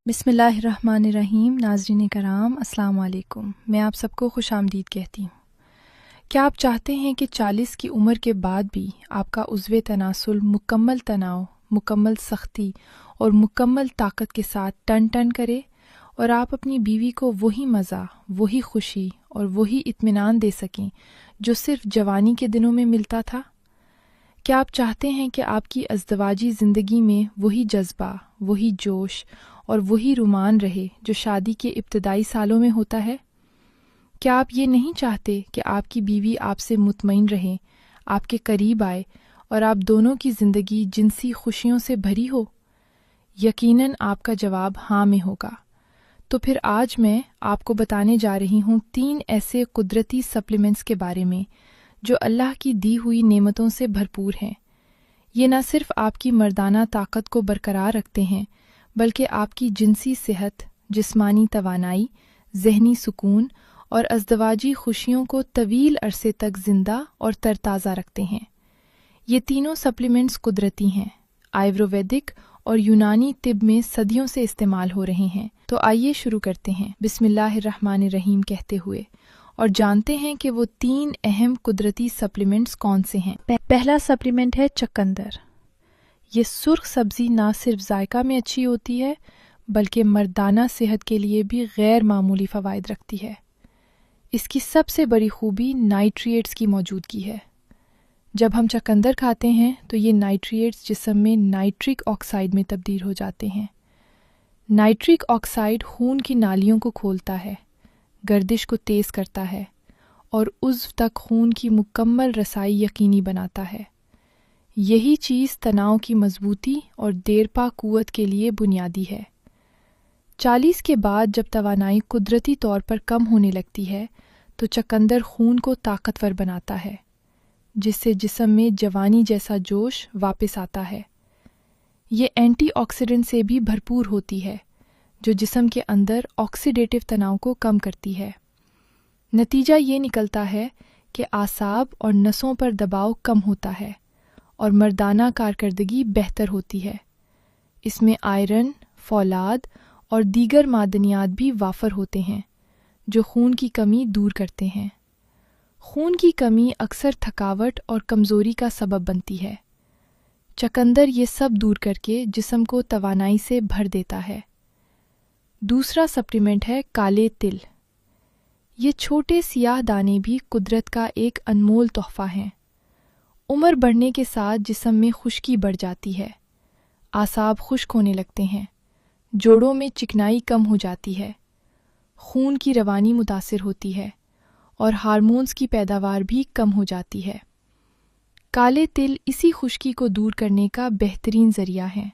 بسم اللہ الرحمن الرحیم۔ ناظرین کرام السلام علیکم، میں آپ سب کو خوش آمدید کہتی ہوں۔ کیا آپ چاہتے ہیں کہ 40 کی عمر کے بعد بھی آپ کا عضو تناسل مکمل تناؤ، مکمل سختی اور مکمل طاقت کے ساتھ ٹن ٹن کرے اور آپ اپنی بیوی کو وہی مزہ، وہی خوشی اور وہی اطمینان دے سکیں جو صرف جوانی کے دنوں میں ملتا تھا؟ کیا آپ چاہتے ہیں کہ آپ کی ازدواجی زندگی میں وہی جذبہ، وہی جوش اور وہی رومان رہے جو شادی کے ابتدائی سالوں میں ہوتا ہے؟ کیا آپ یہ نہیں چاہتے کہ آپ کی بیوی آپ سے مطمئن رہے، آپ کے قریب آئے اور آپ دونوں کی زندگی جنسی خوشیوں سے بھری ہو؟ یقیناً آپ کا جواب ہاں میں ہوگا۔ تو پھر آج میں آپ کو بتانے جا رہی ہوں 3 ایسے قدرتی سپلیمنٹس کے بارے میں جو اللہ کی دی ہوئی نعمتوں سے بھرپور ہیں۔ یہ نہ صرف آپ کی مردانہ طاقت کو برقرار رکھتے ہیں بلکہ آپ کی جنسی صحت، جسمانی توانائی، ذہنی سکون اور ازدواجی خوشیوں کو طویل عرصے تک زندہ اور ترتازہ رکھتے ہیں۔ یہ تینوں سپلیمنٹس قدرتی ہیں، آیورویدک اور یونانی طب میں صدیوں سے استعمال ہو رہے ہیں۔ تو آئیے شروع کرتے ہیں بسم اللہ الرحمن الرحیم کہتے ہوئے اور جانتے ہیں کہ وہ 3 اہم قدرتی سپلیمنٹس کون سے ہیں۔ پہلا سپلیمنٹ ہے چقندر۔ یہ سرخ سبزی نہ صرف ذائقہ میں اچھی ہوتی ہے بلکہ مردانہ صحت کے لیے بھی غیر معمولی فوائد رکھتی ہے۔ اس کی سب سے بڑی خوبی نائٹریٹس کی موجودگی ہے۔ جب ہم چقندر کھاتے ہیں تو یہ نائٹریٹس جسم میں نائٹرک آکسائڈ میں تبدیل ہو جاتے ہیں۔ نائٹرک آکسائڈ خون کی نالیوں کو کھولتا ہے، گردش کو تیز کرتا ہے اور عضو تک خون کی مکمل رسائی یقینی بناتا ہے۔ یہی چیز تناؤ کی مضبوطی اور دیرپا قوت کے لیے بنیادی ہے۔ 40 کے بعد جب توانائی قدرتی طور پر کم ہونے لگتی ہے تو چقندر خون کو طاقتور بناتا ہے، جس سے جسم میں جوانی جیسا جوش واپس آتا ہے۔ یہ اینٹی آکسیڈنٹ سے بھی بھرپور ہوتی ہے جو جسم کے اندر آکسیڈیٹو تناؤ کو کم کرتی ہے۔ نتیجہ یہ نکلتا ہے کہ اعصاب اور نسوں پر دباؤ کم ہوتا ہے اور مردانہ کارکردگی بہتر ہوتی ہے۔ اس میں آئرن، فولاد اور دیگر معدنیات بھی وافر ہوتے ہیں جو خون کی کمی دور کرتے ہیں۔ خون کی کمی اکثر تھکاوٹ اور کمزوری کا سبب بنتی ہے۔ چقندر یہ سب دور کر کے جسم کو توانائی سے بھر دیتا ہے۔ دوسرا سپلیمنٹ ہے کالے تل۔ یہ چھوٹے سیاہ دانے بھی قدرت کا ایک انمول تحفہ ہیں۔ عمر بڑھنے کے ساتھ جسم میں خشکی بڑھ جاتی ہے، اعصاب خشک ہونے لگتے ہیں، جوڑوں میں چکنائی کم ہو جاتی ہے، خون کی روانی متاثر ہوتی ہے اور ہارمونز کی پیداوار بھی کم ہو جاتی ہے۔ کالے تل اسی خشکی کو دور کرنے کا بہترین ذریعہ ہیں۔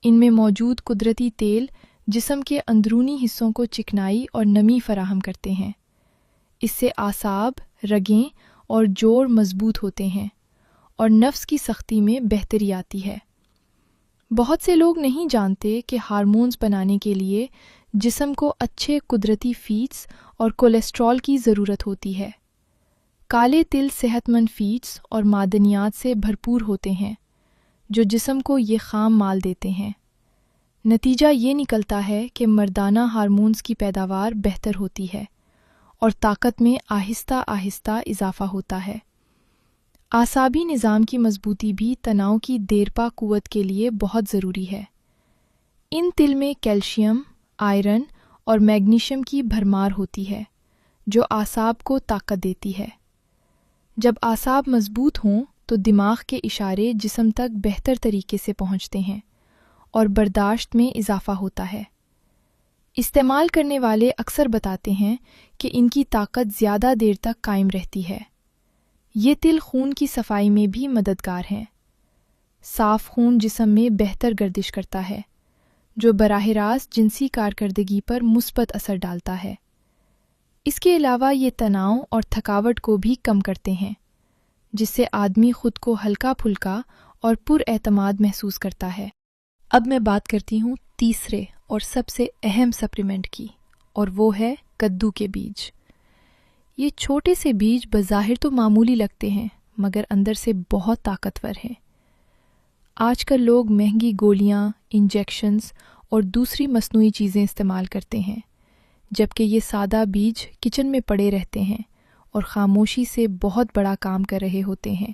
ان میں موجود قدرتی تیل جسم کے اندرونی حصوں کو چکنائی اور نمی فراہم کرتے ہیں۔ اس سے اعصاب، رگیں اور جوڑ مضبوط ہوتے ہیں اور نفس کی سختی میں بہتری آتی ہے۔ بہت سے لوگ نہیں جانتے کہ ہارمونز بنانے کے لیے جسم کو اچھے قدرتی فیٹس اور کولیسٹرول کی ضرورت ہوتی ہے۔ کالے تل صحت مند فیٹس اور معدنیات سے بھرپور ہوتے ہیں جو جسم کو یہ خام مال دیتے ہیں۔ نتیجہ یہ نکلتا ہے کہ مردانہ ہارمونز کی پیداوار بہتر ہوتی ہے اور طاقت میں آہستہ آہستہ اضافہ ہوتا ہے۔ اعصابی نظام کی مضبوطی بھی تناؤ کی دیرپا قوت کے لیے بہت ضروری ہے۔ ان تل میں کیلشیم، آئرن اور میگنیشیم کی بھرمار ہوتی ہے جو اعصاب کو طاقت دیتی ہے۔ جب اعصاب مضبوط ہوں تو دماغ کے اشارے جسم تک بہتر طریقے سے پہنچتے ہیں اور برداشت میں اضافہ ہوتا ہے۔ استعمال کرنے والے اکثر بتاتے ہیں کہ ان کی طاقت زیادہ دیر تک قائم رہتی ہے۔ یہ تل خون کی صفائی میں بھی مددگار ہیں۔ صاف خون جسم میں بہتر گردش کرتا ہے جو براہ راست جنسی کارکردگی پر مثبت اثر ڈالتا ہے۔ اس کے علاوہ یہ تناؤ اور تھکاوٹ کو بھی کم کرتے ہیں، جس سے آدمی خود کو ہلکا پھلکا اور پر اعتماد محسوس کرتا ہے۔ اب میں بات کرتی ہوں تیسرے اور سب سے اہم سپلیمنٹ کی، اور وہ ہے کدو کے بیج۔ یہ چھوٹے سے بیج بظاہر تو معمولی لگتے ہیں مگر اندر سے بہت طاقتور ہیں۔ آج کل لوگ مہنگی گولیاں، انجیکشنز اور دوسری مصنوعی چیزیں استعمال کرتے ہیں، جبکہ یہ سادہ بیج کچن میں پڑے رہتے ہیں اور خاموشی سے بہت بڑا کام کر رہے ہوتے ہیں۔